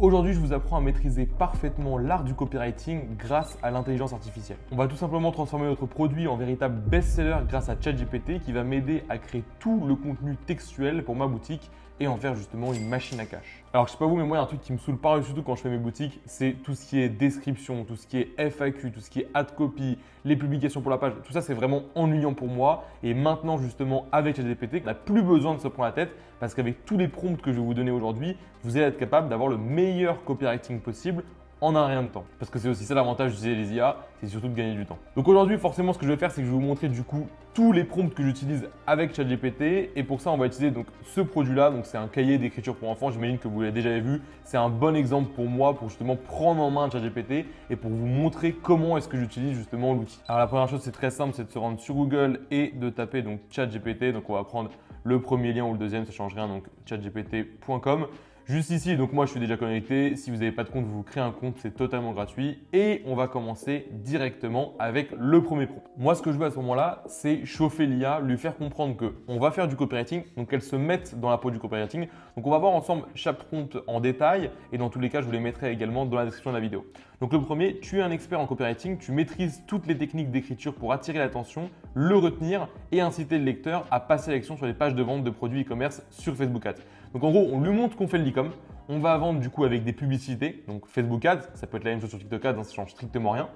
Aujourd'hui, je vous apprends à maîtriser parfaitement l'art du copywriting grâce à l'intelligence artificielle. On va tout simplement transformer notre produit en véritable best-seller grâce à ChatGPT qui va m'aider à créer tout le contenu textuel pour ma boutique et en faire justement une machine à cash. Alors je sais pas vous, mais moi il y a un truc qui me saoule pas surtout quand je fais mes boutiques, c'est tout ce qui est description, tout ce qui est FAQ, tout ce qui est ad copy, les publications pour la page, tout ça c'est vraiment ennuyant pour moi. Et maintenant justement avec ChatGPT, on n'a plus besoin de se prendre la tête parce qu'avec tous les prompts que je vais vous donner aujourd'hui, vous allez être capable d'avoir le meilleur copywriting possible en un rien de temps. Parce que c'est aussi ça l'avantage d'utiliser les IA, c'est surtout de gagner du temps. Donc aujourd'hui, forcément, ce que je vais faire, c'est que je vais vous montrer du coup tous les prompts que j'utilise avec ChatGPT. Et pour ça, on va utiliser donc ce produit-là. Donc c'est un cahier d'écriture pour enfants. J'imagine que vous l'avez déjà vu. C'est un bon exemple pour moi pour justement prendre en main ChatGPT et pour vous montrer comment est-ce que j'utilise justement l'outil. Alors la première chose, c'est très simple, c'est de se rendre sur Google et de taper donc ChatGPT. Donc on va prendre le premier lien ou le deuxième, ça ne change rien. Donc chatgpt.com. Juste ici, donc moi je suis déjà connecté. Si vous n'avez pas de compte, vous créez un compte, c'est totalement gratuit. Et on va commencer directement avec le premier prompt. Moi, ce que je veux à ce moment-là, c'est chauffer l'IA, lui faire comprendre qu'on va faire du copywriting, donc qu'elle se mette dans la peau du copywriting. Donc on va voir ensemble chaque prompt en détail et dans tous les cas, je vous les mettrai également dans la description de la vidéo. Donc le premier, tu es un expert en copywriting, tu maîtrises toutes les techniques d'écriture pour attirer l'attention, le retenir et inciter le lecteur à passer à l'action sur les pages de vente de produits e-commerce sur Facebook Ads. Donc en gros, on lui montre qu'on fait de l'e-com, on va vendre du coup avec des publicités, donc Facebook Ads, ça peut être la même chose sur TikTok Ads, ça change strictement rien.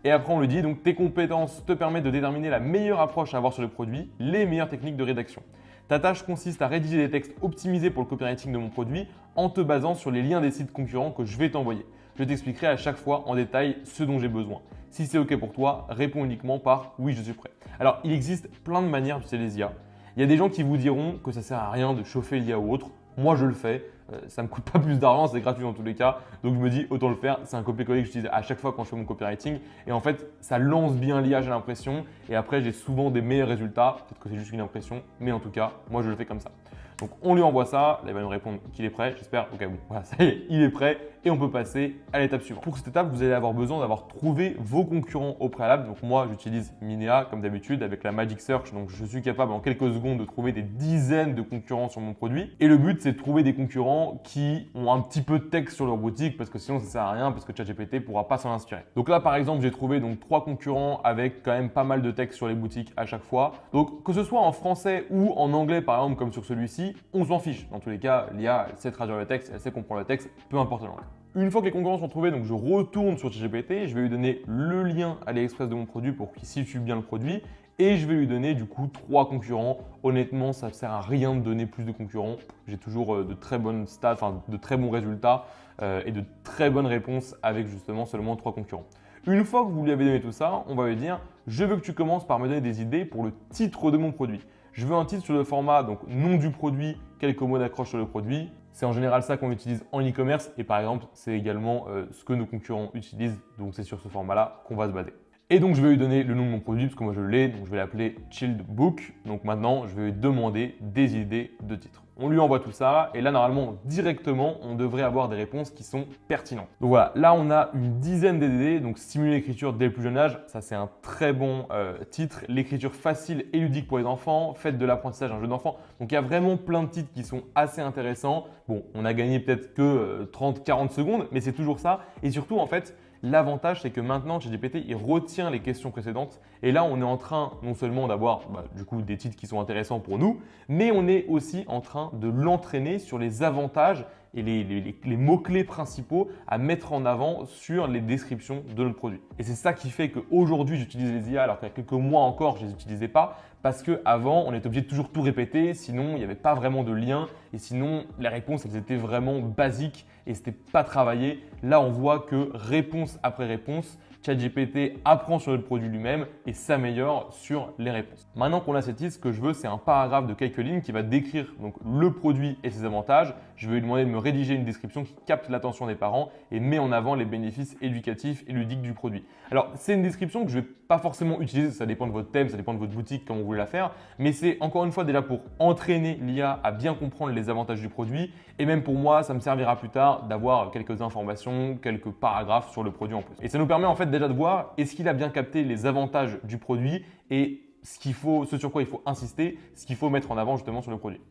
Et après on lui dit donc tes compétences te permettent de déterminer la meilleure approche à avoir sur le produit, les meilleures techniques de rédaction. Ta tâche consiste à rédiger des textes optimisés pour le copywriting de mon produit en te basant sur les liens des sites concurrents que je vais t'envoyer. Je t'expliquerai à chaque fois en détail ce dont j'ai besoin. Si c'est OK pour toi, réponds uniquement par oui, je suis prêt. Alors, il existe plein de manières d'utiliser les IA. Il y a des gens qui vous diront que ça ne sert à rien de chauffer l'IA ou autre. Moi, je le fais. Ça ne me coûte pas plus d'argent, c'est gratuit dans tous les cas. Donc, je me dis, autant le faire. C'est un copier-coller que j'utilise à chaque fois quand je fais mon copywriting. Et en fait, ça lance bien l'IA, j'ai l'impression. Et après, j'ai souvent des meilleurs résultats. Peut-être que c'est juste une impression. Mais en tout cas, moi, je le fais comme ça. Donc, on lui envoie ça. Là, il va nous répondre qu'il est prêt. J'espère. Ok, bon, voilà, ça y est, il est prêt. Et on peut passer à l'étape suivante. Pour cette étape, vous allez avoir besoin d'avoir trouvé vos concurrents au préalable. Donc, moi, j'utilise Minea comme d'habitude avec la Magic Search. Donc, je suis capable en quelques secondes de trouver des dizaines de concurrents sur mon produit. Et le but, c'est de trouver des concurrents qui ont un petit peu de texte sur leur boutique parce que sinon, ça ne sert à rien parce que ChatGPT ne pourra pas s'en inspirer. Donc là, par exemple, j'ai trouvé donc 3 concurrents avec quand même pas mal de texte sur les boutiques à chaque fois. Donc, que ce soit en français ou en anglais, par exemple, comme sur celui-ci, on s'en fiche. Dans tous les cas, l'IA, elle sait traduire le texte, elle sait comprendre le texte, peu importe la langue. Une fois que les concurrents sont trouvés, donc je retourne sur ChatGPT, je vais lui donner le lien AliExpress de mon produit pour qu'il situe bien le produit et je vais lui donner du coup 3 concurrents. Honnêtement, ça ne sert à rien de donner plus de concurrents. J'ai toujours de très bonnes stats, enfin de très bons résultats et de très bonnes réponses avec justement seulement 3 concurrents. Une fois que vous lui avez donné tout ça, on va lui dire « Je veux que tu commences par me donner des idées pour le titre de mon produit. Je veux un titre sur le format, donc nom du produit, quelques mots d'accroche sur le produit. » C'est en général ça qu'on utilise en e-commerce et par exemple, c'est également ce que nos concurrents utilisent. Donc, c'est sur ce format-là qu'on va se baser. Et donc, je vais lui donner le nom de mon produit parce que moi, je l'ai. Donc, je vais l'appeler Chilled Book. Donc, maintenant, je vais lui demander des idées de titres. On lui envoie tout ça et là, normalement, directement, on devrait avoir des réponses qui sont pertinentes. Donc voilà, là, on a une dizaine d'idées. Donc, stimuler l'écriture dès le plus jeune âge, ça, c'est un très bon titre. L'écriture facile et ludique pour les enfants. Faites de l'apprentissage un jeu d'enfant. Donc, il y a vraiment plein de titres qui sont assez intéressants. Bon, on a gagné peut-être que 30-40 secondes, mais c'est toujours ça. Et surtout, en fait, l'avantage, c'est que maintenant, ChatGPT, il retient les questions précédentes. Et là, on est en train non seulement d'avoir du coup des titres qui sont intéressants pour nous, mais on est aussi en train de l'entraîner sur les avantages et les mots-clés principaux à mettre en avant sur les descriptions de notre produit. Et c'est ça qui fait qu'aujourd'hui, j'utilise les IA alors qu'il y a quelques mois encore, je ne les utilisais pas parce qu'avant, on était obligé de toujours tout répéter, sinon il n'y avait pas vraiment de lien et sinon les réponses, elles étaient vraiment basiques et c'était pas travaillé. Là, on voit que réponse après réponse, ChatGPT apprend sur le produit lui-même et s'améliore sur les réponses. Maintenant qu'on a cette liste, ce que je veux, c'est un paragraphe de quelques lignes qui va décrire donc, le produit et ses avantages. Je vais lui demander de me rédiger une description qui capte l'attention des parents et met en avant les bénéfices éducatifs et ludiques du produit. Alors, c'est une description que je ne vais pas forcément utiliser, ça dépend de votre thème, ça dépend de votre boutique, comment vous voulez la faire, mais c'est encore une fois déjà pour entraîner l'IA à bien comprendre les avantages du produit et même pour moi, ça me servira plus tard d'avoir quelques informations, quelques paragraphes sur le produit en plus. Et ça nous permet en fait déjà de voir est-ce qu'il a bien capté les avantages du produit et ce sur quoi il faut insister, ce qu'il faut mettre en avant justement sur le produit.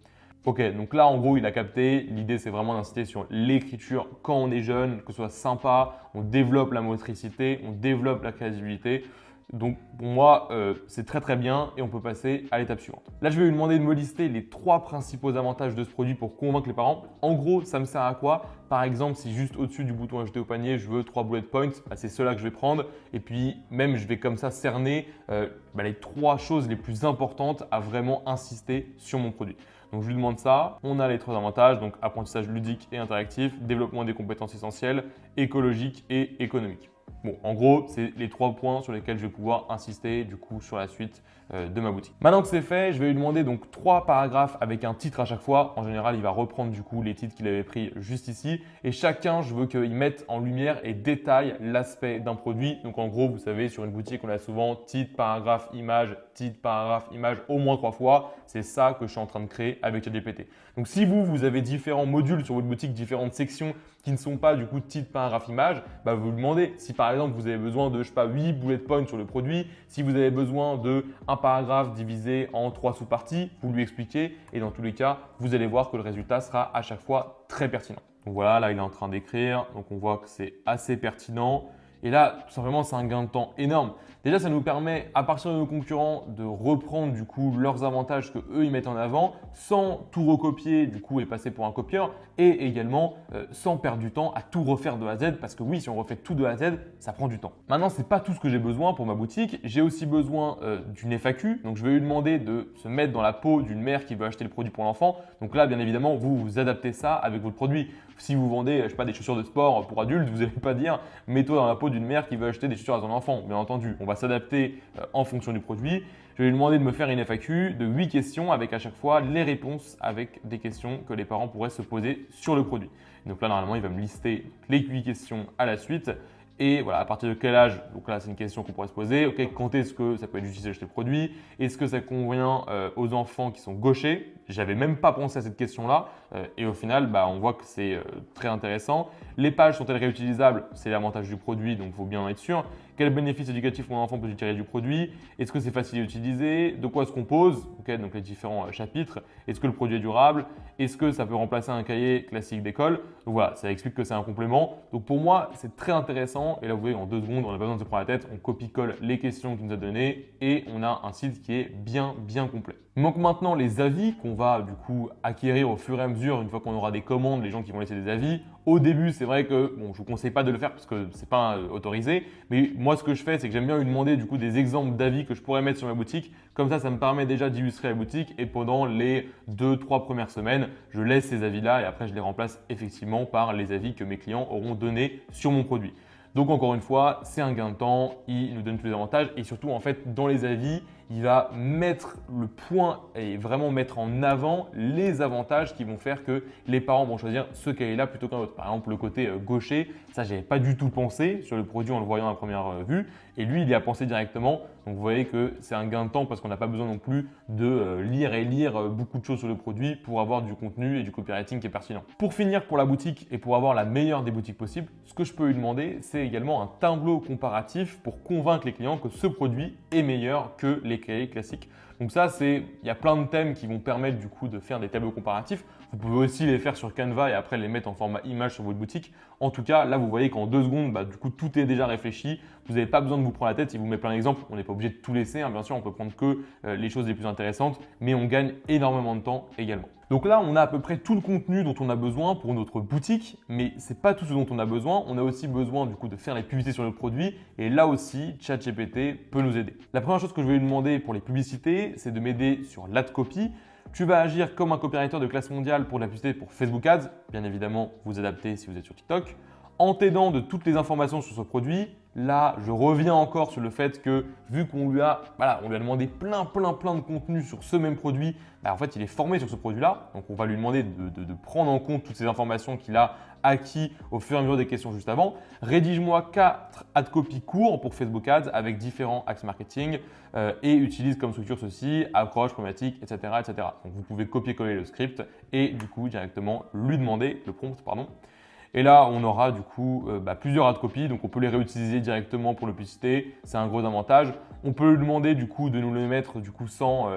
Ok, donc là en gros il a capté, l'idée c'est vraiment d'insister sur l'écriture quand on est jeune, que ce soit sympa, on développe la motricité, on développe la créativité. Donc pour moi c'est très très bien et on peut passer à l'étape suivante. Là je vais lui demander de me lister les 3 principaux avantages de ce produit pour convaincre les parents. En gros ça me sert à quoi? Par exemple si juste au-dessus du bouton ajouter au panier je veux 3 bullet points, bah, c'est ceux-là que je vais prendre et puis même je vais comme ça cerner les 3 choses les plus importantes à vraiment insister sur mon produit. Donc je lui demande ça, on a les 3 avantages, donc apprentissage ludique et interactif, développement des compétences essentielles, écologique et économique. Bon, en gros, c'est les 3 points sur lesquels je vais pouvoir insister du coup sur la suite de ma boutique. Maintenant que c'est fait, je vais lui demander donc 3 paragraphes avec un titre à chaque fois. En général, il va reprendre du coup les titres qu'il avait pris juste ici. Et chacun, je veux qu'il mette en lumière et détaille l'aspect d'un produit. Donc en gros, vous savez, sur une boutique, on a souvent titre, paragraphe, image, au moins 3 fois. C'est ça que je suis en train de créer avec ChatGPT. Donc si vous avez différents modules sur votre boutique, différentes sections qui ne sont pas du coup titre, paragraphe, image, bah, vous demandez si par exemple vous avez besoin de, je sais pas, 8 bullet points sur le produit, si vous avez besoin de un paragraphe divisé en 3 sous-parties, vous lui expliquez et dans tous les cas, vous allez voir que le résultat sera à chaque fois très pertinent. Donc voilà, là il est en train d'écrire, donc on voit que c'est assez pertinent. Et là, tout simplement, c'est un gain de temps énorme. Déjà, ça nous permet, à partir de nos concurrents, de reprendre du coup leurs avantages que eux ils mettent en avant, sans tout recopier du coup et passer pour un copieur, et également sans perdre du temps à tout refaire de A à Z, parce que oui, si on refait tout de A à Z, ça prend du temps. Maintenant, c'est pas tout ce que j'ai besoin pour ma boutique. J'ai aussi besoin d'une FAQ. Donc, je vais lui demander de se mettre dans la peau d'une mère qui veut acheter le produit pour l'enfant. Donc là, bien évidemment, vous adaptez ça avec votre produit. Si vous vendez, je sais pas, des chaussures de sport pour adultes, vous n'allez pas dire mets-toi dans la peau d'une mère qui veut acheter des chaussures à son enfant. Bien entendu, on va s'adapter en fonction du produit. Je vais lui demander de me faire une FAQ de 8 questions avec à chaque fois les réponses avec des questions que les parents pourraient se poser sur le produit. Donc là, normalement, il va me lister les 8 questions à la suite. Et voilà, à partir de quel âge, donc là c'est une question qu'on pourrait se poser, ok, quand est-ce que ça peut être utilisé d'acheter le produit? Est-ce que ça convient aux enfants qui sont gauchers? J'avais même pas pensé à cette question-là et au final, on voit que c'est très intéressant. Les pages sont-elles réutilisables? C'est l'avantage du produit, donc il faut bien en être sûr. Quels bénéfices éducatifs mon enfant peut tirer du produit? Est-ce que c'est facile à utiliser? De quoi se compose? Ok, donc les différents chapitres. Est-ce que le produit est durable? Est-ce que ça peut remplacer un cahier classique d'école? Donc voilà, ça explique que c'est un complément. Donc pour moi, c'est très intéressant. Et là, vous voyez, en 2 secondes, on n'a pas besoin de se prendre la tête. On copie-colle les questions qu'il nous a données et on a un site qui est bien complet. Il manque maintenant les avis qu'on va du coup acquérir au fur et à mesure une fois qu'on aura des commandes, les gens qui vont laisser des avis. Au début, c'est vrai que je ne vous conseille pas de le faire parce que ce n'est pas autorisé. Mais moi, ce que je fais, c'est que j'aime bien lui demander du coup des exemples d'avis que je pourrais mettre sur ma boutique. Comme ça me permet déjà d'illustrer la boutique et pendant les 2-3 premières semaines, je laisse ces avis-là et après, je les remplace effectivement par les avis que mes clients auront donnés sur mon produit. Donc encore une fois, c'est un gain de temps, il nous donne tous les avantages et surtout en fait dans les avis, il va mettre le point et vraiment mettre en avant les avantages qui vont faire que les parents vont choisir ce cahier-là plutôt qu'un autre. Par exemple, le côté gaucher, ça j'avais pas du tout pensé sur le produit en le voyant à première vue et lui il y a pensé directement. Donc vous voyez que c'est un gain de temps parce qu'on n'a pas besoin non plus de lire beaucoup de choses sur le produit pour avoir du contenu et du copywriting qui est pertinent. Pour finir pour la boutique et pour avoir la meilleure des boutiques possibles, ce que je peux lui demander, c'est également un tableau comparatif pour convaincre les clients que ce produit est meilleur que les cahiers classiques. Donc ça, il y a plein de thèmes qui vont permettre du coup de faire des tableaux comparatifs. Vous pouvez aussi les faire sur Canva et après les mettre en format image sur votre boutique. En tout cas, là, vous voyez qu'en 2 secondes, du coup, tout est déjà réfléchi. Vous n'avez pas besoin de vous prendre la tête. Il vous met plein d'exemples. On n'est pas obligé de tout laisser. Bien sûr, on peut prendre que les choses les plus intéressantes, mais on gagne énormément de temps également. Donc là, on a à peu près tout le contenu dont on a besoin pour notre boutique, mais ce n'est pas tout ce dont on a besoin. On a aussi besoin du coup de faire les publicités sur le produit et là aussi, ChatGPT peut nous aider. La première chose que je vais lui demander pour les publicités, c'est de m'aider sur l'ad copy. Tu vas agir comme un copywriter de classe mondiale pour la publicité pour Facebook Ads. Bien évidemment, vous adaptez si vous êtes sur TikTok. En t'aidant de toutes les informations sur ce produit, là, je reviens encore sur le fait que vu qu'on lui a demandé plein de contenu sur ce même produit, en fait, il est formé sur ce produit-là. Donc, on va lui demander de prendre en compte toutes ces informations qu'il a acquis au fur et à mesure des questions juste avant. Rédige-moi 4 ad copy courts pour Facebook Ads avec différents axes marketing et utilise comme structure ceci, approche, problématique, etc., etc. Donc, vous pouvez copier-coller le script et du coup directement lui demander le prompt, Et là, on aura du coup plusieurs ad copy, donc on peut les réutiliser directement pour le publicité. C'est un gros avantage. On peut lui demander du coup de nous le mettre du coup sans,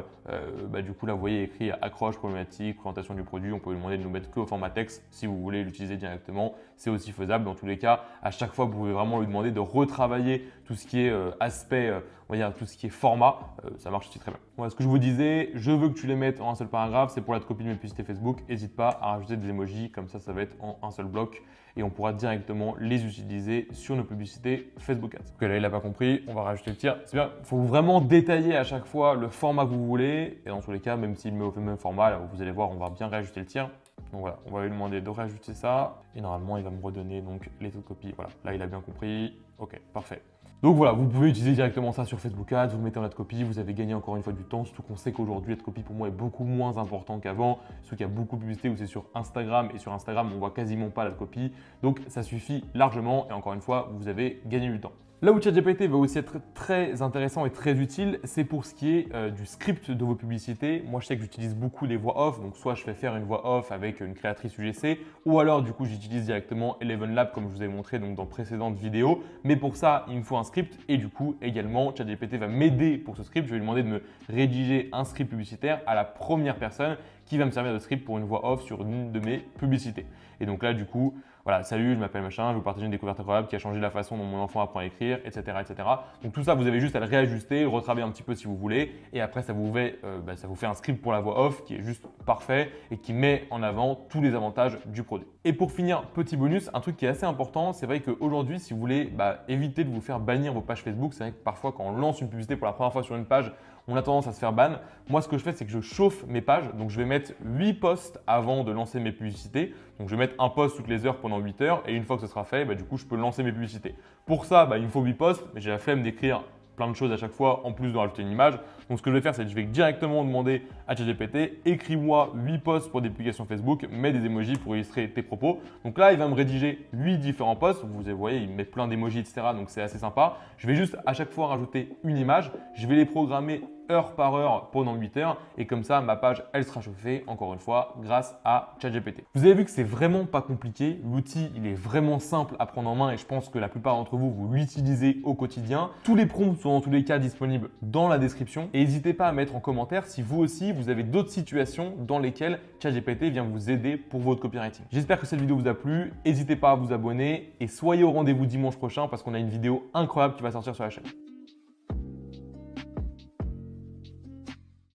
du coup là vous voyez écrit accroche, problématique, présentation du produit. On peut lui demander de nous mettre que au format texte si vous voulez l'utiliser directement. C'est aussi faisable. Dans tous les cas, à chaque fois, vous pouvez vraiment lui demander de retravailler tout ce qui est aspect, on va dire tout ce qui est format. Ça marche aussi très bien. Voilà ce que je vous disais. Je veux que tu les mettes en un seul paragraphe. C'est pour la copie de mes publicités Facebook. N'hésite pas à rajouter des emojis. Comme ça va être en un seul bloc et on pourra directement les utiliser sur nos publicités Facebook Ads. Ok, là, il n'a pas compris. On va rajouter le tir. C'est bien. Il faut vraiment détailler à chaque fois le format que vous voulez. Et dans tous les cas, même s'il met au même format, là, vous allez voir, on va bien réajuster le tir. Donc voilà, on va lui demander de réajuster ça. Et normalement, il va me redonner donc les taux de copie. Voilà, là, il a bien compris. Ok, parfait. Donc voilà, vous pouvez utiliser directement ça sur Facebook Ads, vous le mettez en ad copy, vous avez gagné encore une fois du temps, surtout qu'on sait qu'aujourd'hui, ad copy pour moi est beaucoup moins important qu'avant, surtout qu'il y a beaucoup de publicité où c'est sur Instagram, et sur Instagram, on voit quasiment pas l'ad copy, donc ça suffit largement, et encore une fois, vous avez gagné du temps. Là où ChatGPT va aussi être très intéressant et très utile, c'est pour ce qui est du script de vos publicités. Moi, je sais que j'utilise beaucoup les voix off, donc soit je fais faire une voix off avec une créatrice UGC, ou alors du coup j'utilise directement Eleven Lab comme je vous ai montré donc dans précédentes vidéos. Mais pour ça, il me faut un script et du coup également ChatGPT va m'aider pour ce script. Je vais lui demander de me rédiger un script publicitaire à la première personne qui va me servir de script pour une voix off sur une de mes publicités. Et donc là, du coup, voilà, salut, je m'appelle machin, je vais vous partager une découverte incroyable qui a changé la façon dont mon enfant apprend à écrire, etc., etc. Donc tout ça, vous avez juste à le réajuster, le retravailler un petit peu si vous voulez. Et après, ça vous fait un script pour la voix off qui est juste parfait et qui met en avant tous les avantages du produit. Et pour finir, petit bonus, un truc qui est assez important, c'est vrai qu'aujourd'hui, si vous voulez éviter de vous faire bannir vos pages Facebook, c'est vrai que parfois quand on lance une publicité pour la première fois sur une page, on a tendance à se faire ban. Moi, ce que je fais, c'est que je chauffe mes pages. Donc, je vais mettre 8 posts avant de lancer mes publicités. Donc, je vais mettre un post toutes les heures pendant 8 heures. Et une fois que ce sera fait, du coup, je peux lancer mes publicités. Pour ça, il me faut 8 posts. Mais j'ai la flemme d'écrire plein de choses à chaque fois, en plus de rajouter une image. Donc, ce que je vais faire, c'est que je vais directement demander à ChatGPT, écris-moi 8 posts pour des publications Facebook, mets des emojis pour illustrer tes propos. Donc là, il va me rédiger 8 différents posts. Vous voyez, il met plein d'emojis, etc. Donc, c'est assez sympa. Je vais juste à chaque fois rajouter une image. Je vais les programmer heure par heure pendant 8 heures et comme ça ma page elle sera chauffée encore une fois grâce à ChatGPT. Vous avez vu que c'est vraiment pas compliqué, l'outil il est vraiment simple à prendre en main et je pense que la plupart d'entre vous vous l'utilisez au quotidien. Tous les prompts sont dans tous les cas disponibles dans la description et n'hésitez pas à mettre en commentaire si vous aussi vous avez d'autres situations dans lesquelles ChatGPT vient vous aider pour votre copywriting. J'espère que cette vidéo vous a plu, n'hésitez pas à vous abonner et soyez au rendez-vous dimanche prochain parce qu'on a une vidéo incroyable qui va sortir sur la chaîne.